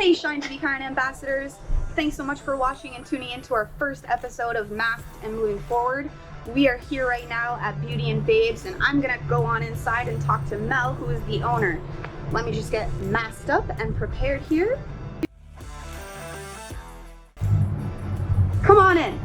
Hey Shine to Be Kind ambassadors, thanks so much for watching and tuning into our first episode of Masked and Moving Forward. We are here right now at Beauty and Babes, and I'm gonna go on inside and talk to Mel, who is the owner. Let me just get masked up and prepared here. Come on in.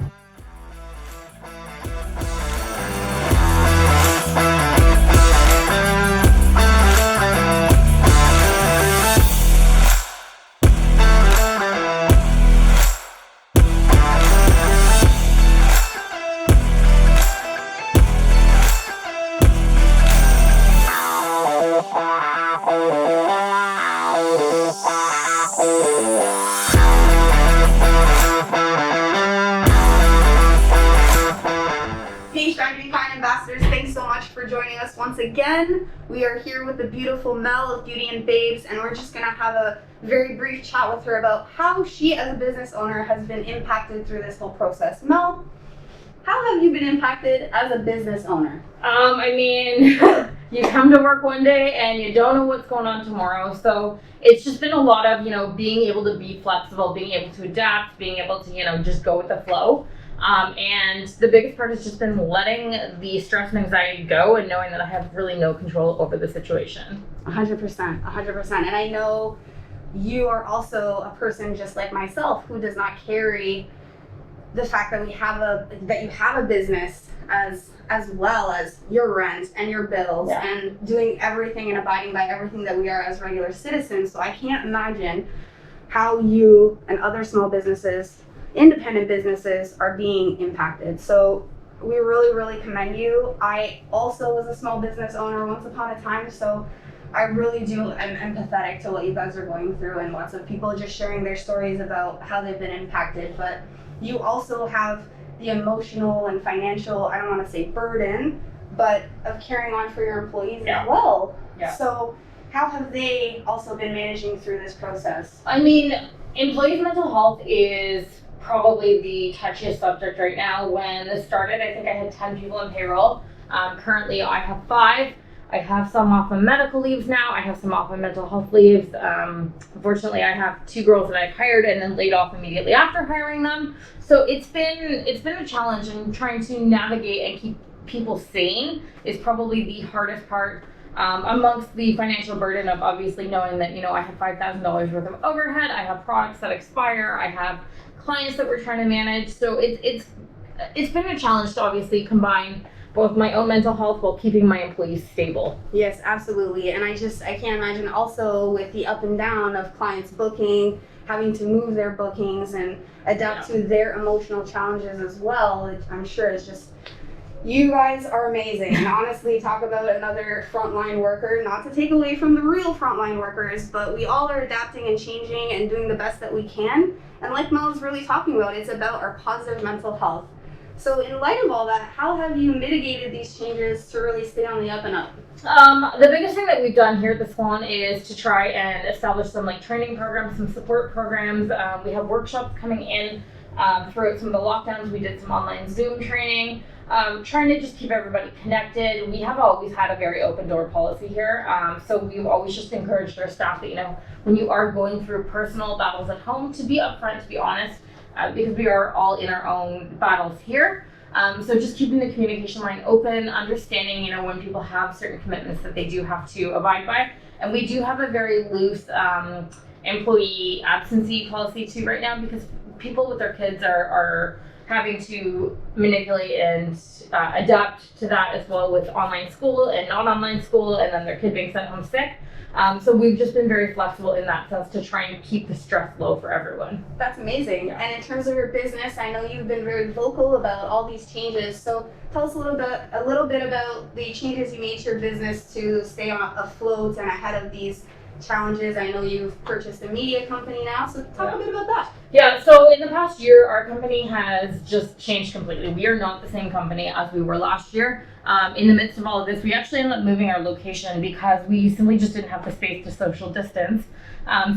Hey Shine to Be Kind ambassadors, thanks so much for joining us once again. We are here with the beautiful Mel of Beauty and Babes, and we're just going to have a very brief chat with her about how she as a business owner has been impacted through this whole process. Mel, how have you been impacted as a business owner? You come to work one day and you don't know what's going on tomorrow. So it's just been a lot of, being able to be flexible, being able to adapt, being able to, just go with the flow. And the biggest part has just been letting the stress and anxiety go and knowing that I have really no control over the situation. 100%. And I know you are also a person just like myself who does not carry the fact that you have a business as well as your rent and your bills and doing everything and abiding by everything that we are as regular citizens. So I can't imagine how you and other small businesses, independent businesses, are being impacted. So we really commend you. I also was a small business owner once upon a time, so I really am empathetic to what you guys are going through, and lots of people just sharing their stories about how they've been impacted. But you also have the emotional and financial, I don't want to say burden, but of carrying on for your employees as well. Yeah. So how have they also been managing through this process? Employees' mental health is probably the touchiest subject right now. When this started, I think I had 10 people in payroll. Currently, I have 5. I have some off on medical leaves now. I have some off on mental health leaves. Unfortunately, I have 2 girls that I've hired and then laid off immediately after hiring them. So it's been a challenge, and trying to navigate and keep people sane is probably the hardest part. Amongst the financial burden of obviously knowing that, I have $5,000 worth of overhead, I have products that expire, I have clients that we're trying to manage. So it's been a challenge to obviously combine both my own mental health while keeping my employees stable. Yes, absolutely. And I can't imagine also with the up and down of clients booking, having to move their bookings and adapt to their emotional challenges as well. I'm sure it's just, you guys are amazing. And honestly, talk about another frontline worker, not to take away from the real frontline workers, but we all are adapting and changing and doing the best that we can. And like Mel is really talking about, it's about our positive mental health. So in light of all that, how have you mitigated these changes to really stay on the up and up? The biggest thing that we've done here at the salon is to try and establish some training programs, some support programs. We have workshops coming in throughout some of the lockdowns. We did some online Zoom training, trying to just keep everybody connected. We have always had a very open door policy here. So we've always just encouraged our staff that, when you are going through personal battles at home, to be upfront, to be honest, because we are all in our own battles here. So just keeping the communication line open, understanding, when people have certain commitments that they do have to abide by. And we do have a very loose employee absentee policy too right now, because people with their kids are having to manipulate and adapt to that as well, with online school and not online school, and then their kid being sent home sick. So we've just been very flexible in that sense to try and keep the stress low for everyone. That's amazing. Yeah. And in terms of your business, I know you've been very vocal about all these changes. So tell us a little bit about the changes you made to your business to stay afloat and ahead of these challenges. I know you've purchased a media company now, so talk a bit about that. Yeah, so in the past year, our company has just changed completely. We are not the same company as we were last year. In the midst of all of this, we actually ended up moving our location because we simply just didn't have the space to social distance.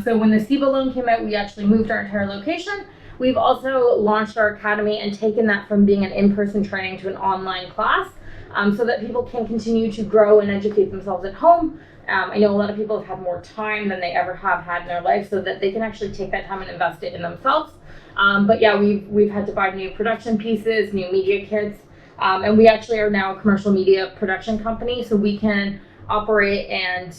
So when the SIBA loan came out, we actually moved our entire location. We've also launched our academy and taken that from being an in-person training to an online class, so that people can continue to grow and educate themselves at home I know a lot of people have had more time than they ever have had in their life, so that they can actually take that time and invest it in themselves. But yeah, we've had to buy new production pieces, new media kits, and we actually are now a commercial media production company, so we can operate and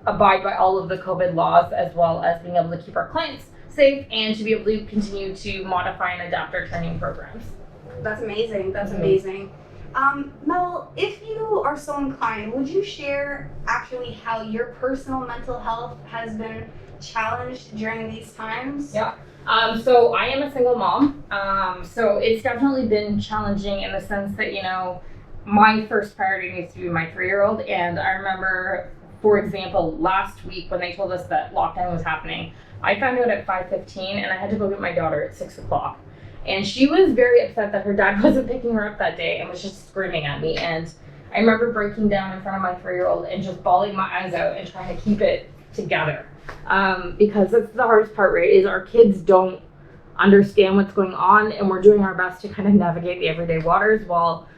abide by all of the COVID laws, as well as being able to keep our clients safe and to be able to continue to modify and adapt our training programs. That's amazing. That's amazing. Mel, if you are so inclined, would you share actually how your personal mental health has been challenged during these times? Yeah. So I am a single mom. So it's definitely been challenging in the sense that, my first priority needs to be my 3-year-old. And I remember, for example, last week when they told us that lockdown was happening, I found out at 5:15 and I had to go get my daughter at 6 o'clock. And she was very upset that her dad wasn't picking her up that day and was just screaming at me. And I remember breaking down in front of my 3-year-old and just bawling my eyes out and trying to keep it together. Because that's the hardest part, right? Is our kids don't understand what's going on, and we're doing our best to kind of navigate the everyday waters while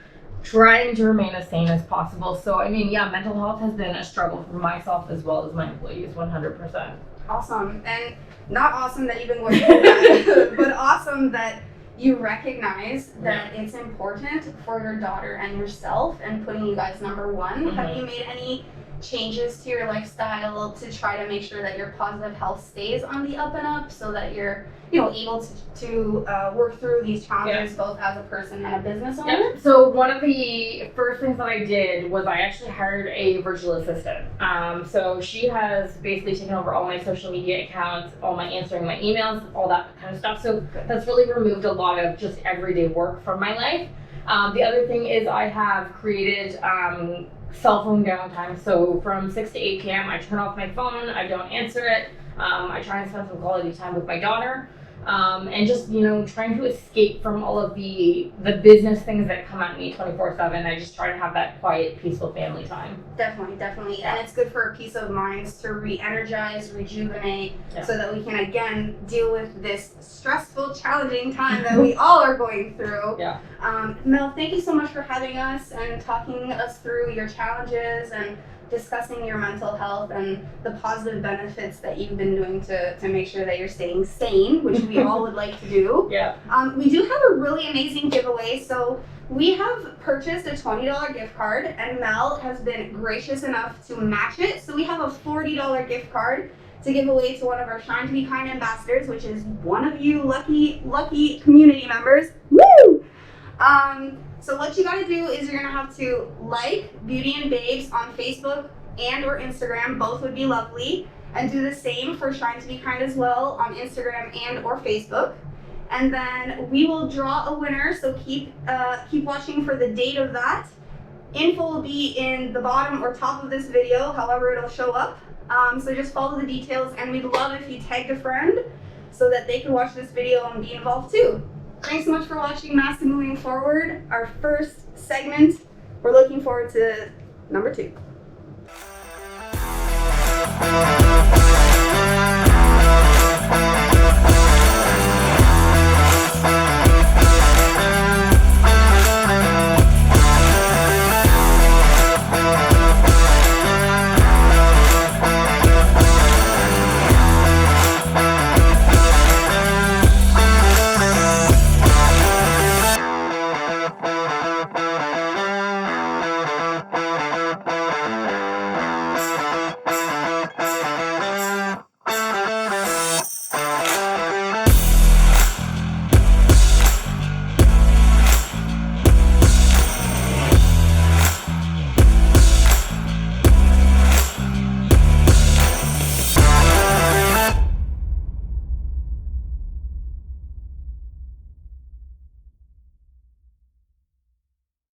trying to remain as sane as possible. So, mental health has been a struggle for myself as well as my employees, 100%. Awesome. And not awesome that you've been going through that, but awesome that you recognize that it's important for your daughter and yourself and putting you guys number one. Mm-hmm. Have you made any changes to your lifestyle to try to make sure that your positive health stays on the up and up, so that you're able to work through these challenges both as a person and a business owner? Yeah. So one of the first things that I did was I actually hired a virtual assistant. So she has basically taken over all my social media accounts, all my answering my emails, all that kind of stuff. So that's really removed a lot of just everyday work from my life. The other thing is I have created cell phone downtime. So from 6 to 8 p.m. I turn off my phone, I don't answer it. I try and spend some quality time with my daughter. And just, trying to escape from all of the business things that come at me 24/7. I just try to have that quiet, peaceful family time. Definitely. And it's good for a peace of mind to re-energize, rejuvenate, so that we can again deal with this stressful, challenging time that we all are going through. Yeah. Mel, thank you so much for having us and talking us through your challenges and discussing your mental health and the positive benefits that you've been doing to make sure that you're staying sane, which we all would like to do. Yeah. We do have a really amazing giveaway. So we have purchased a $20 gift card, and Mel has been gracious enough to match it. So we have a $40 gift card to give away to one of our Shine to Be Kind ambassadors, which is one of you lucky community members. Woo! So what you gotta do is you're gonna have to like Beauty and Babes on Facebook and or Instagram, both would be lovely, and do the same for Shine to Be Kind as well on Instagram and or Facebook. And then we will draw a winner, so keep watching for the date of that. Info will be in the bottom or top of this video, however it'll show up. So just follow the details, and we'd love if you tagged a friend so that they can watch this video and be involved too. Thanks so much for watching Master Moving Forward, our first segment. We're looking forward to number 2.